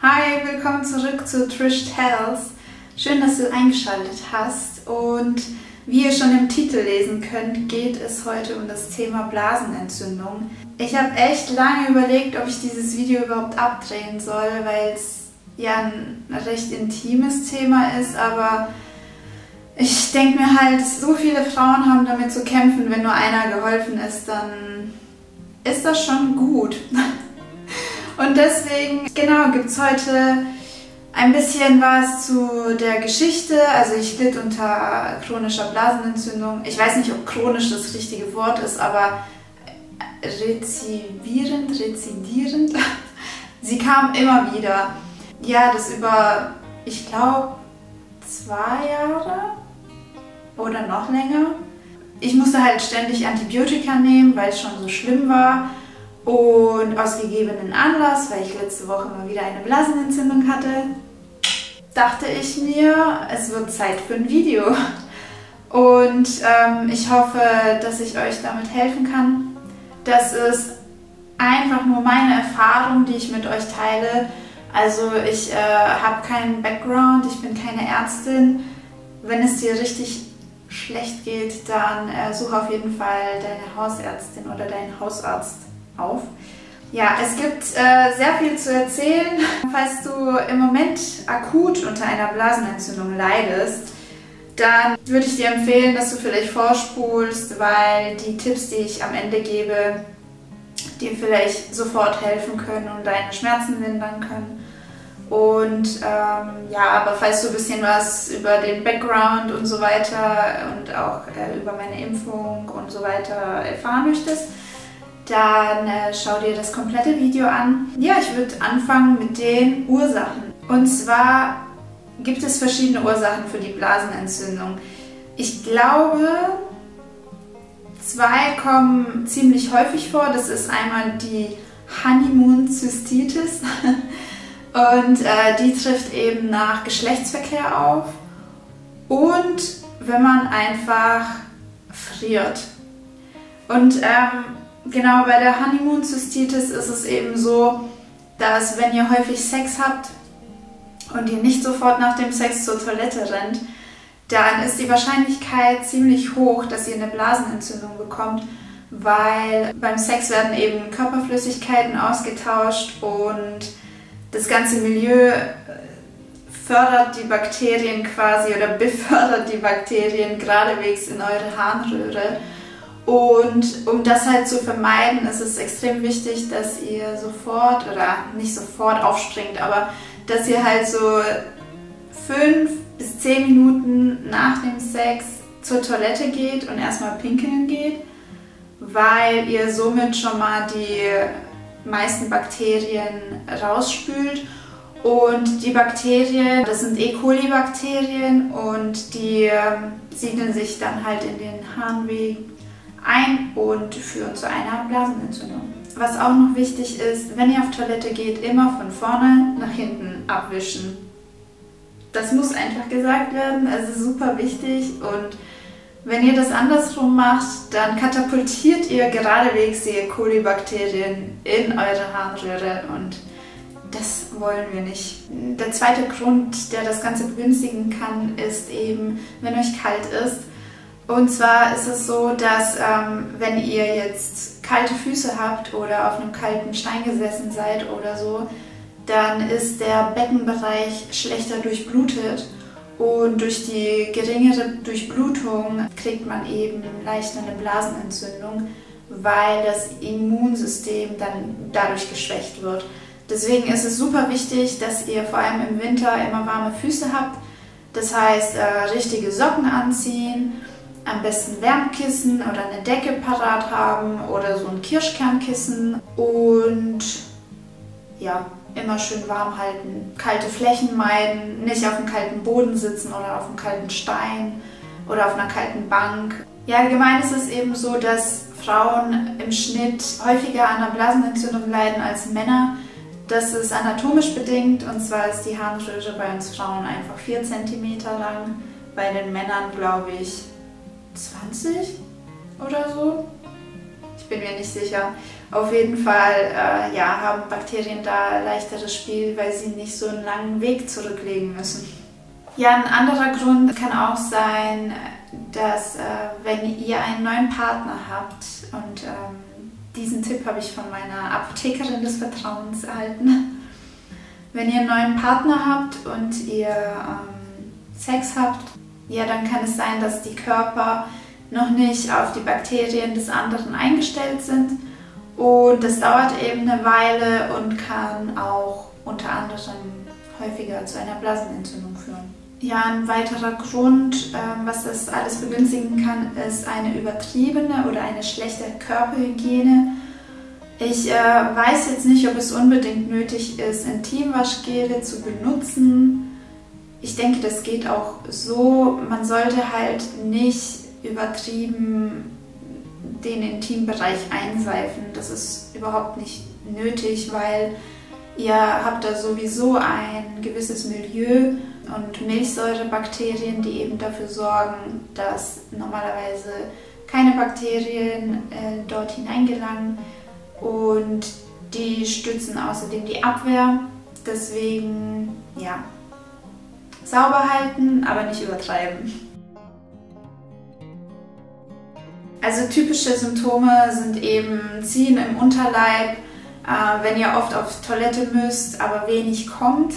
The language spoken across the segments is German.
Hi, willkommen zurück zu Trish Tells. Schön, dass du eingeschaltet hast und wie ihr schon im Titel lesen könnt, geht es heute um das Thema Blasenentzündung. Ich habe echt lange überlegt, ob ich dieses Video überhaupt abdrehen soll, weil es ja ein recht intimes Thema ist, aber ich denke mir halt, so viele Frauen haben damit zu kämpfen, wenn nur einer geholfen ist, dann ist das schon gut. Und deswegen, genau, gibt es heute ein bisschen was zu der Geschichte. Also ich litt unter chronischer Blasenentzündung. Ich weiß nicht, ob chronisch das richtige Wort ist, aber rezidierend. Sie kam immer wieder. Ja, das über, ich glaube, 2 Jahre oder noch länger. Ich musste halt ständig Antibiotika nehmen, weil es schon so schlimm war. Und aus gegebenen Anlass, weil ich letzte Woche mal wieder eine Blasenentzündung hatte, dachte ich mir, es wird Zeit für ein Video. Und ich hoffe, dass ich euch damit helfen kann. Das ist einfach nur meine Erfahrung, die ich mit euch teile. Also ich habe keinen Background, ich bin keine Ärztin. Wenn es dir richtig schlecht geht, dann suche auf jeden Fall deine Hausärztin oder deinen Hausarzt auf. Ja, es gibt sehr viel zu erzählen. Falls du im Moment akut unter einer Blasenentzündung leidest, dann würde ich dir empfehlen, dass du vielleicht vorspulst, weil die Tipps, die ich am Ende gebe, dir vielleicht sofort helfen können und deine Schmerzen lindern können. Und ja, aber falls du ein bisschen was über den Background und so weiter und auch über meine Impfung und so weiter erfahren möchtest, dann schau dir das komplette Video an. Ja, ich würde anfangen mit den Ursachen. Und zwar gibt es verschiedene Ursachen für die Blasenentzündung. Ich glaube, 2 kommen ziemlich häufig vor. Das ist einmal die Honeymoon-Zystitis und die trifft eben nach Geschlechtsverkehr auf und wenn man einfach friert. Und genau, bei der Honeymoon-Zystitis ist es eben so, dass wenn ihr häufig Sex habt und ihr nicht sofort nach dem Sex zur Toilette rennt, dann ist die Wahrscheinlichkeit ziemlich hoch, dass ihr eine Blasenentzündung bekommt, weil beim Sex werden eben Körperflüssigkeiten ausgetauscht und das ganze Milieu fördert die Bakterien quasi oder befördert die Bakterien geradewegs in eure Harnröhre. Und um das halt zu vermeiden, ist es extrem wichtig, dass ihr sofort, oder nicht sofort aufspringt, aber dass ihr halt so 5 bis 10 Minuten nach dem Sex zur Toilette geht und erstmal pinkeln geht, weil ihr somit schon mal die meisten Bakterien rausspült. Und die Bakterien, das sind E. coli-Bakterien und die siedeln sich dann halt in den Harnwegen ein und führen zu einer Blasenentzündung. Was auch noch wichtig ist, wenn ihr auf Toilette geht, immer von vorne nach hinten abwischen. Das muss einfach gesagt werden, es ist super wichtig und wenn ihr das andersrum macht, dann katapultiert ihr geradewegs die E. coli-Bakterien in eure Harnröhre und das wollen wir nicht. Der zweite Grund, der das Ganze begünstigen kann, ist eben, wenn euch kalt ist. Und zwar ist es so, dass wenn ihr jetzt kalte Füße habt oder auf einem kalten Stein gesessen seid oder so, dann ist der Beckenbereich schlechter durchblutet und durch die geringere Durchblutung kriegt man eben leicht eine Blasenentzündung, weil das Immunsystem dann dadurch geschwächt wird. Deswegen ist es super wichtig, dass ihr vor allem im Winter immer warme Füße habt. Das heißt, richtige Socken anziehen, am besten Wärmkissen oder eine Decke parat haben oder so ein Kirschkernkissen und ja, immer schön warm halten. Kalte Flächen meiden, nicht auf dem kalten Boden sitzen oder auf einem kalten Stein oder auf einer kalten Bank. Ja, allgemein ist es eben so, dass Frauen im Schnitt häufiger an einer Blasenentzündung leiden als Männer. Das ist anatomisch bedingt und zwar ist die Harnröhre bei uns Frauen einfach 4 cm lang, bei den Männern glaube ich 20 oder so. Ich Ich bin mir nicht sicher. Auf jeden Fall ja, haben Bakterien da leichteres Spiel, weil sie nicht so einen langen Weg zurücklegen müssen. Ja, ein anderer Grund kann auch sein, dass wenn ihr einen neuen Partner habt, und diesen Tipp habe ich von meiner Apothekerin des Vertrauens erhalten, wenn ihr einen neuen Partner habt und ihr Sex habt, ja, dann kann es sein, dass die Körper noch nicht auf die Bakterien des anderen eingestellt sind, und das dauert eben eine Weile und kann auch unter anderem häufiger zu einer Blasenentzündung führen. Ja, ein weiterer Grund, was das alles begünstigen kann, ist eine übertriebene oder eine schlechte Körperhygiene. Ich weiß jetzt nicht, ob es unbedingt nötig ist, Intimwaschgele zu benutzen. Ich denke, das geht auch so. Man sollte halt nicht übertrieben den Intimbereich einseifen. Das ist überhaupt nicht nötig, weil ihr habt da sowieso ein gewisses Milieu und Milchsäurebakterien, die eben dafür sorgen, dass normalerweise keine Bakterien dort hineingelangen, und die stützen außerdem die Abwehr. Deswegen, ja, sauber halten, aber nicht übertreiben. Also typische Symptome sind eben Ziehen im Unterleib, wenn ihr oft auf Toilette müsst, aber wenig kommt.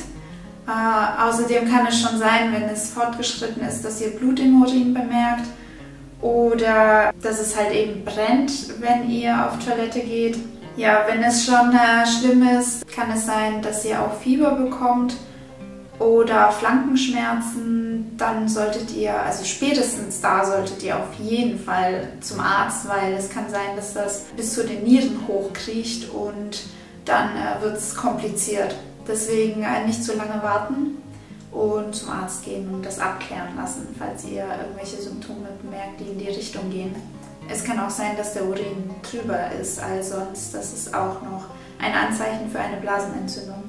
Außerdem kann es schon sein, wenn es fortgeschritten ist, dass ihr Blut im Urin bemerkt, oder dass es halt eben brennt, wenn ihr auf Toilette geht. Ja, wenn es schon schlimm ist, kann es sein, dass ihr auch Fieber bekommt oder Flankenschmerzen. Dann solltet ihr, also spätestens da solltet ihr auf jeden Fall zum Arzt, weil es kann sein, dass das bis zu den Nieren hochkriecht und dann wird es kompliziert. Deswegen nicht zu lange warten und zum Arzt gehen und das abklären lassen, falls ihr irgendwelche Symptome bemerkt, die in die Richtung gehen. Es kann auch sein, dass der Urin trüber ist als sonst. Das ist auch noch ein Anzeichen für eine Blasenentzündung.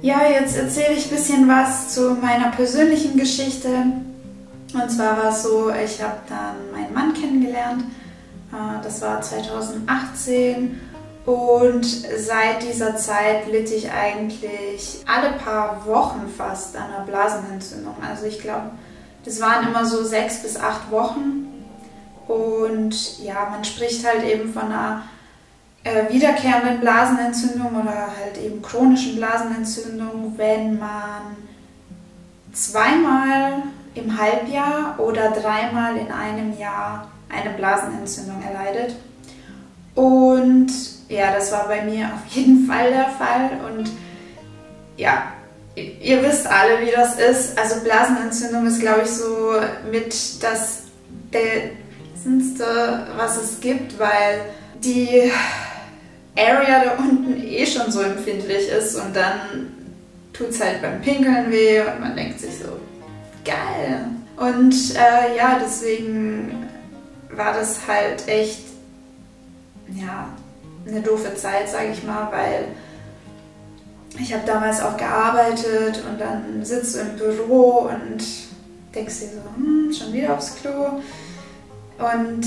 Ja, jetzt erzähle ich ein bisschen was zu meiner persönlichen Geschichte. Und zwar war es so, ich habe dann meinen Mann kennengelernt. Das war 2018. Und seit dieser Zeit litt ich eigentlich alle paar Wochen fast an einer Blasenentzündung. Also ich glaube, das waren immer so 6 bis 8 Wochen. Und ja, man spricht halt eben von einer wiederkehrenden Blasenentzündung oder halt eben chronischen Blasenentzündung, wenn man zweimal im Halbjahr oder dreimal in einem Jahr eine Blasenentzündung erleidet. Und ja, das war bei mir auf jeden Fall der Fall. Und ja, ihr wisst alle, wie das ist. Also Blasenentzündung ist, glaube ich, so mit das Bedeutendste, was es gibt, weil die Area da unten eh schon so empfindlich ist, und dann tut es halt beim Pinkeln weh und man denkt sich so, geil. Und ja, deswegen war das halt echt, ja, eine doofe Zeit, sage ich mal, weil ich habe damals auch gearbeitet und dann sitzt du im Büro und denkst dir so, schon wieder aufs Klo. Und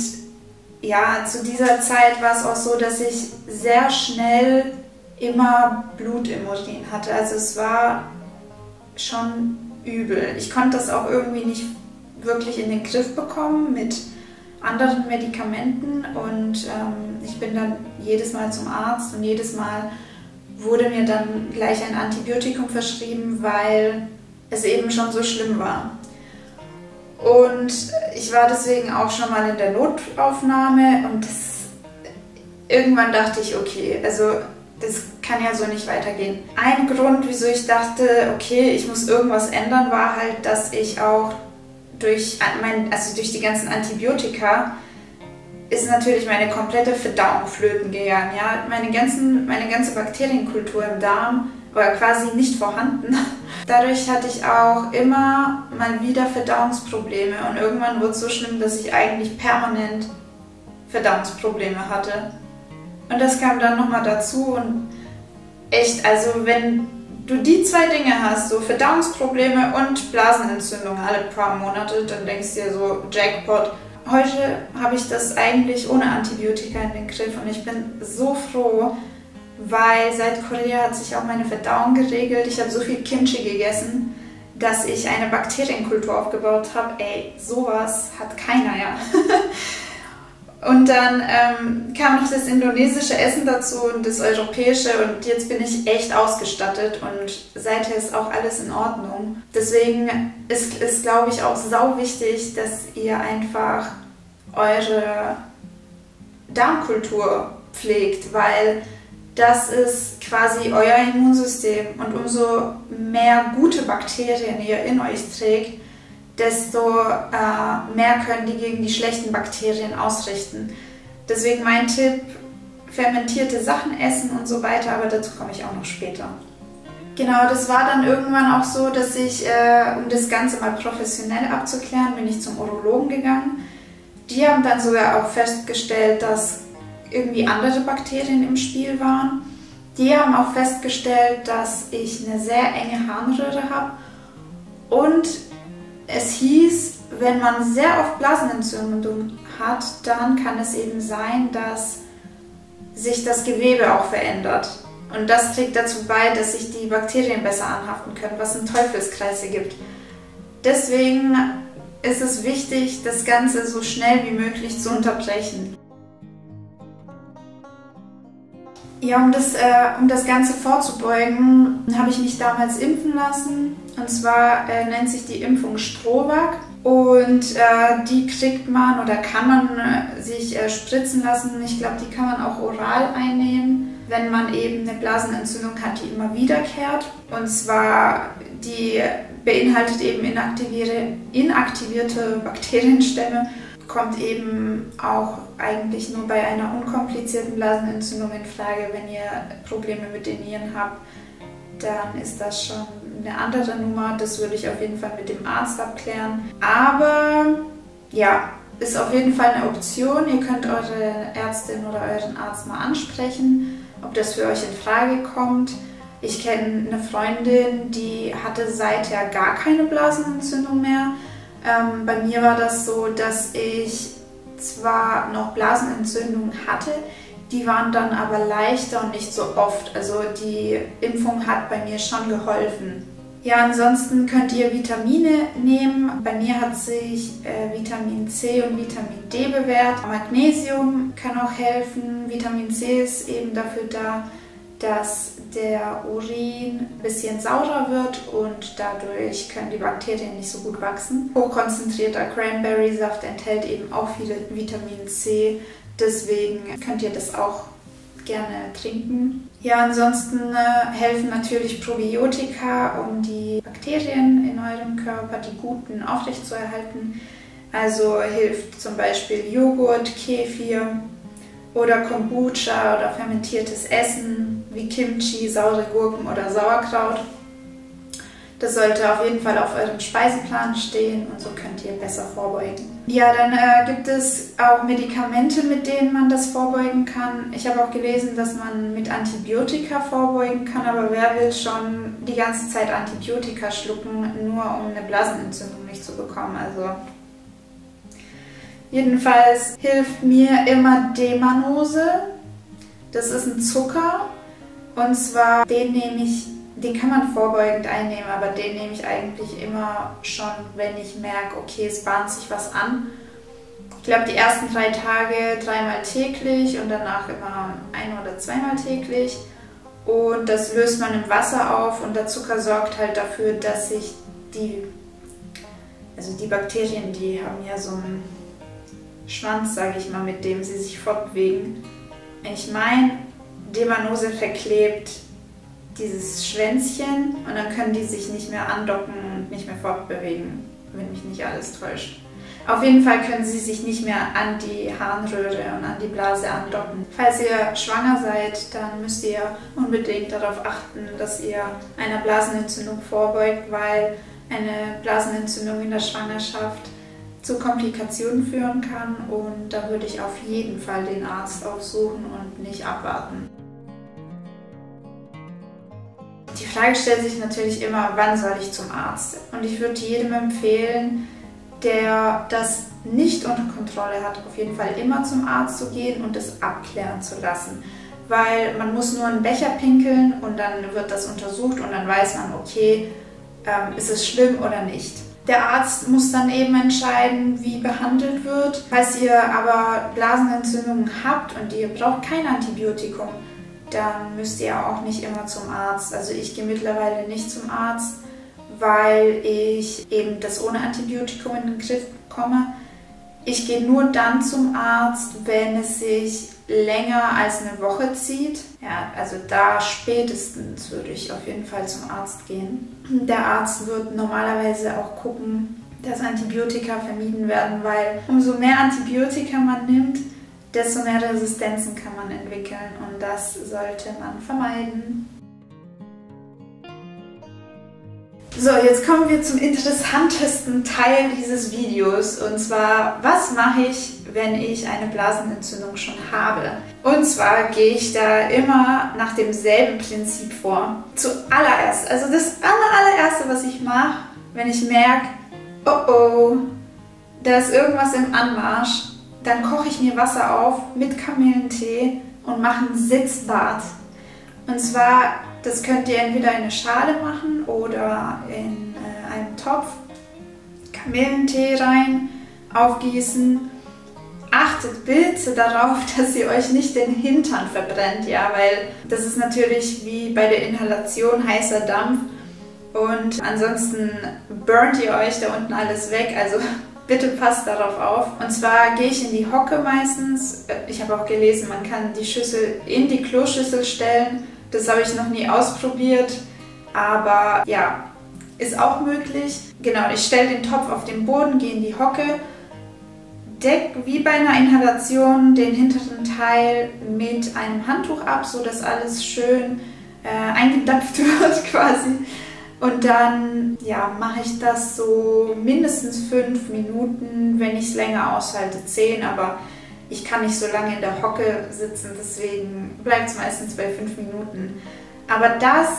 ja, zu dieser Zeit war es auch so, dass ich sehr schnell immer Blut im Urin hatte. Also es war schon übel. Ich konnte das auch irgendwie nicht wirklich in den Griff bekommen mit anderen Medikamenten, und ich bin dann jedes Mal zum Arzt und jedes Mal wurde mir dann gleich ein Antibiotikum verschrieben, weil es eben schon so schlimm war. Und ich war deswegen auch schon mal in der Notaufnahme, und irgendwann dachte ich, okay, also das kann ja so nicht weitergehen. Ein Grund, wieso ich dachte, okay, ich muss irgendwas ändern, war halt, dass ich auch durch die ganzen Antibiotika ist natürlich meine komplette Verdauung flöten gegangen. Ja? Meine ganze Bakterienkultur im Darm war quasi nicht vorhanden. Dadurch hatte ich auch immer mal wieder Verdauungsprobleme, und irgendwann wurde es so schlimm, dass ich eigentlich permanent Verdauungsprobleme hatte. Und das kam dann nochmal dazu, und echt, also wenn du die zwei Dinge hast, so Verdauungsprobleme und Blasenentzündung alle paar Monate, dann denkst du dir so, Jackpot. heute habe ich das eigentlich ohne Antibiotika in den Griff und ich bin so froh, weil seit Korea hat sich auch meine Verdauung geregelt. Ich habe so viel Kimchi gegessen, dass ich eine Bakterienkultur aufgebaut habe. Ey, sowas hat keiner, ja. Und dann kam noch das indonesische Essen dazu und das europäische und jetzt bin ich echt ausgestattet und seither ist auch alles in Ordnung. Deswegen ist glaube ich, auch sau wichtig, dass ihr einfach eure Darmkultur pflegt, weil das ist quasi euer Immunsystem und umso mehr gute Bakterien ihr in euch trägt, desto mehr können die gegen die schlechten Bakterien ausrichten. Deswegen mein Tipp, fermentierte Sachen essen und so weiter, aber dazu komme ich auch noch später. Genau, das war dann irgendwann auch so, dass ich, um das Ganze mal professionell abzuklären, bin ich zum Urologen gegangen. Die haben dann sogar auch festgestellt, dass irgendwie andere Bakterien im Spiel waren. Die haben auch festgestellt, dass ich eine sehr enge Harnröhre habe und es hieß, wenn man sehr oft Blasenentzündung hat, dann kann es eben sein, dass sich das Gewebe auch verändert. Und das trägt dazu bei, dass sich die Bakterien besser anhaften können, was einen Teufelskreis ergibt. Deswegen ist es wichtig, das Ganze so schnell wie möglich zu unterbrechen. Ja, um das Ganze vorzubeugen, habe ich mich damals impfen lassen. Und zwar nennt sich die Impfung Strohback. Und die kriegt man oder kann man sich spritzen lassen. Ich glaube, die kann man auch oral einnehmen, wenn man eben eine Blasenentzündung hat, die immer wiederkehrt. Und zwar, die beinhaltet eben inaktivierte Bakterienstämme. Kommt eben auch eigentlich nur bei einer unkomplizierten Blasenentzündung in Frage. Wenn ihr Probleme mit den Nieren habt, dann ist das schon eine andere Nummer. Das würde ich auf jeden Fall mit dem Arzt abklären. Aber ja, ist auf jeden Fall eine Option. Ihr könnt eure Ärztin oder euren Arzt mal ansprechen, ob das für euch in Frage kommt. Ich kenne eine Freundin, die hatte seither gar keine Blasenentzündung mehr. Bei mir war das so, dass ich zwar noch Blasenentzündungen hatte, die waren dann aber leichter und nicht so oft. Also die Impfung hat bei mir schon geholfen. Ja, ansonsten könnt ihr Vitamine nehmen. Bei mir hat sich Vitamin C und Vitamin D bewährt. Magnesium kann auch helfen. Vitamin C ist eben dafür da, dass der Urin ein bisschen saurer wird und dadurch können die Bakterien nicht so gut wachsen. Hochkonzentrierter Cranberry-Saft enthält eben auch viel Vitamin C, deswegen könnt ihr das auch gerne trinken. Ja, ansonsten helfen natürlich Probiotika, um die Bakterien in eurem Körper, die guten, aufrechtzuerhalten. Also hilft zum Beispiel Joghurt, Kefir oder Kombucha oder fermentiertes Essen wie Kimchi, saure Gurken oder Sauerkraut. Das sollte auf jeden Fall auf eurem Speiseplan stehen und so könnt ihr besser vorbeugen. Ja, dann gibt es auch Medikamente, mit denen man das vorbeugen kann. Ich habe auch gelesen, dass man mit Antibiotika vorbeugen kann, aber wer will schon die ganze Zeit Antibiotika schlucken, nur um eine Blasenentzündung nicht zu bekommen? Also jedenfalls hilft mir immer Demanose. Das ist ein Zucker und zwar den kann man vorbeugend einnehmen, aber den nehme ich eigentlich immer schon, wenn ich merke, okay, es bahnt sich was an. Ich glaube, die ersten 3 Tage 3-mal täglich und danach immer 1- oder 2-mal täglich. Und das löst man im Wasser auf und der Zucker sorgt halt dafür, dass sich die Bakterien, die haben ja so einen Schwanz, sage ich mal, mit dem sie sich fortbewegen. Ich meine, Demanose verklebt dieses Schwänzchen und dann können die sich nicht mehr andocken und nicht mehr fortbewegen, wenn mich nicht alles täuscht. Auf jeden Fall können sie sich nicht mehr an die Harnröhre und an die Blase andocken. Falls ihr schwanger seid, dann müsst ihr unbedingt darauf achten, dass ihr einer Blasenentzündung vorbeugt, weil eine Blasenentzündung in der Schwangerschaft zu Komplikationen führen kann und da würde ich auf jeden Fall den Arzt aufsuchen und nicht abwarten. Die Frage stellt sich natürlich immer, wann soll ich zum Arzt? Und ich würde jedem empfehlen, der das nicht unter Kontrolle hat, auf jeden Fall immer zum Arzt zu gehen und es abklären zu lassen. Weil man muss nur einen Becher pinkeln und dann wird das untersucht und dann weiß man, okay, ist es schlimm oder nicht. Der Arzt muss dann eben entscheiden, wie behandelt wird. Falls ihr aber Blasenentzündungen habt und ihr braucht kein Antibiotikum, dann müsst ihr auch nicht immer zum Arzt. Also ich gehe mittlerweile nicht zum Arzt, weil ich eben das ohne Antibiotikum in den Griff bekomme. Ich gehe nur dann zum Arzt, wenn es sich länger als eine Woche zieht. Ja, also da spätestens würde ich auf jeden Fall zum Arzt gehen. Der Arzt wird normalerweise auch gucken, dass Antibiotika vermieden werden, weil umso mehr Antibiotika man nimmt, desto mehr Resistenzen kann man entwickeln und das sollte man vermeiden. So, jetzt kommen wir zum interessantesten Teil dieses Videos und zwar, was mache ich, wenn ich eine Blasenentzündung schon habe? Und zwar gehe ich da immer nach demselben Prinzip vor. Zuallererst, also das allererste, was ich mache, wenn ich merke, oh oh, da ist irgendwas im Anmarsch, dann koche ich mir Wasser auf mit Kamillentee und mache ein Sitzbad. Und zwar, das könnt ihr entweder in eine Schale machen oder in einen Topf. Kamillentee rein, aufgießen. Achtet bitte darauf, dass ihr euch nicht den Hintern verbrennt, ja, weil das ist natürlich wie bei der Inhalation heißer Dampf und ansonsten burnt ihr euch da unten alles weg, also bitte passt darauf auf. Und zwar gehe ich in die Hocke meistens. Ich habe auch gelesen, man kann die Schüssel in die Kloschüssel stellen. Das habe ich noch nie ausprobiert, aber ja, ist auch möglich. Genau, ich stelle den Topf auf den Boden, gehe in die Hocke, decke wie bei einer Inhalation den hinteren Teil mit einem Handtuch ab, sodass alles schön eingedampft wird quasi. Und dann ja, mache ich das so mindestens 5 Minuten, wenn ich es länger aushalte, 10, aber ich kann nicht so lange in der Hocke sitzen, deswegen bleibt es meistens bei 5 Minuten. Aber das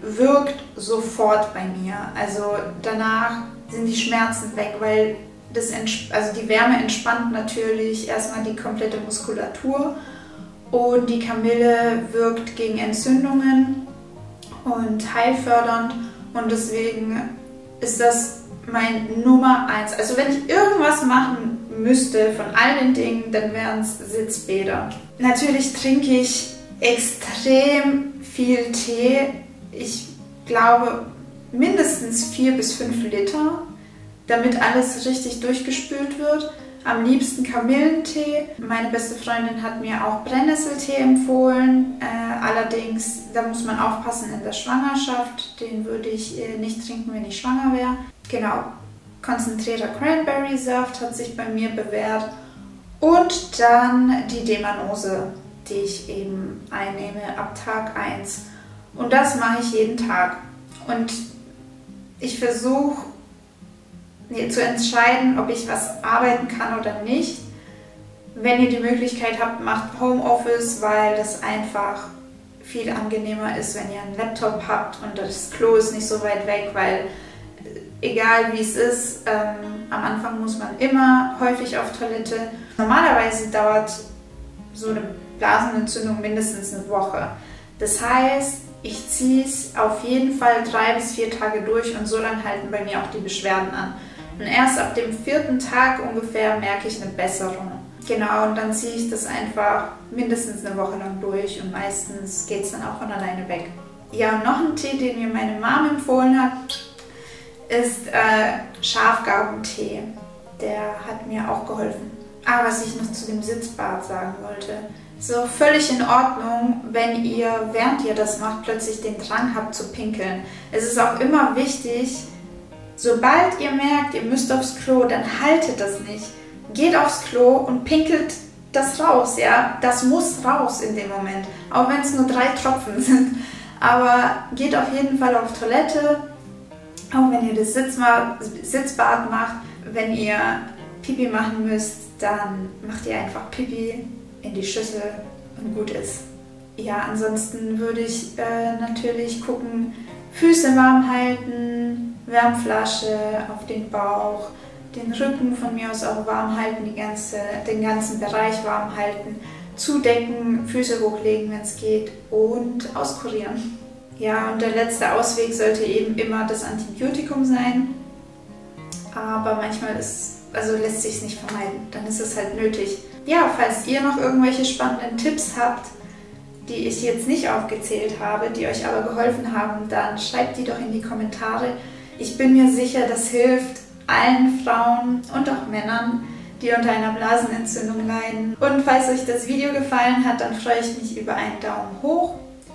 wirkt sofort bei mir. Also danach sind die Schmerzen weg, weil die Wärme entspannt natürlich erstmal die komplette Muskulatur und die Kamille wirkt gegen Entzündungen und heilfördernd und deswegen ist das mein Nummer 1. Also wenn ich irgendwas machen müsste von all den Dingen, dann wären es Sitzbäder. Natürlich trinke ich extrem viel Tee. Ich glaube mindestens 4 bis 5 Liter, damit alles richtig durchgespült wird. Am liebsten Kamillentee. Meine beste Freundin hat mir auch Brennnesseltee empfohlen. Allerdings, da muss man aufpassen in der Schwangerschaft. Den würde ich nicht trinken, wenn ich schwanger wäre. Genau, konzentrierter Cranberry-Saft hat sich bei mir bewährt. Und dann die Demanose, die ich eben einnehme ab Tag 1. Und das mache ich jeden Tag. Und ich versuche zu entscheiden, ob ich was arbeiten kann oder nicht. Wenn ihr die Möglichkeit habt, macht Homeoffice, weil das einfach viel angenehmer ist, wenn ihr einen Laptop habt und das Klo ist nicht so weit weg, weil egal wie es ist, am Anfang muss man immer häufig auf Toilette. Normalerweise dauert so eine Blasenentzündung mindestens eine Woche. Das heißt, ich ziehe es auf jeden Fall 3 bis 4 Tage durch und so lange halten bei mir auch die Beschwerden an. Und erst ab dem 4. Tag ungefähr merke ich eine Besserung. Genau, und dann ziehe ich das einfach mindestens eine Woche lang durch und meistens geht es dann auch von alleine weg. Ja, und noch ein Tee, den mir meine Mom empfohlen hat, ist Schafgarbentee. Der hat mir auch geholfen. Aber was ich noch zu dem Sitzbad sagen wollte, so völlig in Ordnung, wenn ihr, während ihr das macht, plötzlich den Drang habt zu pinkeln. Es ist auch immer wichtig, sobald ihr merkt, ihr müsst aufs Klo, dann haltet das nicht. Geht aufs Klo und pinkelt das raus, ja. Das muss raus in dem Moment, auch wenn es nur 3 Tropfen sind. Aber geht auf jeden Fall auf Toilette, auch wenn ihr das Sitzbad macht. Wenn ihr Pipi machen müsst, dann macht ihr einfach Pipi in die Schüssel und gut ist. Ja, ansonsten würde ich natürlich gucken, Füße warm halten, Wärmflasche auf den Bauch, den Rücken von mir aus auch warm halten, den ganzen Bereich warm halten, zudecken, Füße hochlegen, wenn es geht und auskurieren. Ja, und der letzte Ausweg sollte eben immer das Antibiotikum sein, aber manchmal lässt sich es nicht vermeiden, dann ist es halt nötig. Ja, falls ihr noch irgendwelche spannenden Tipps habt, die ich jetzt nicht aufgezählt habe, die euch aber geholfen haben, dann schreibt die doch in die Kommentare. Ich bin mir sicher, das hilft allen Frauen und auch Männern, die unter einer Blasenentzündung leiden. Und falls euch das Video gefallen hat, dann freue ich mich über einen Daumen hoch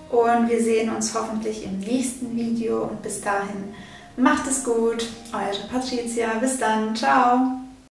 und wir sehen uns hoffentlich im nächsten Video und bis dahin macht es gut, eure Patricia, bis dann, ciao!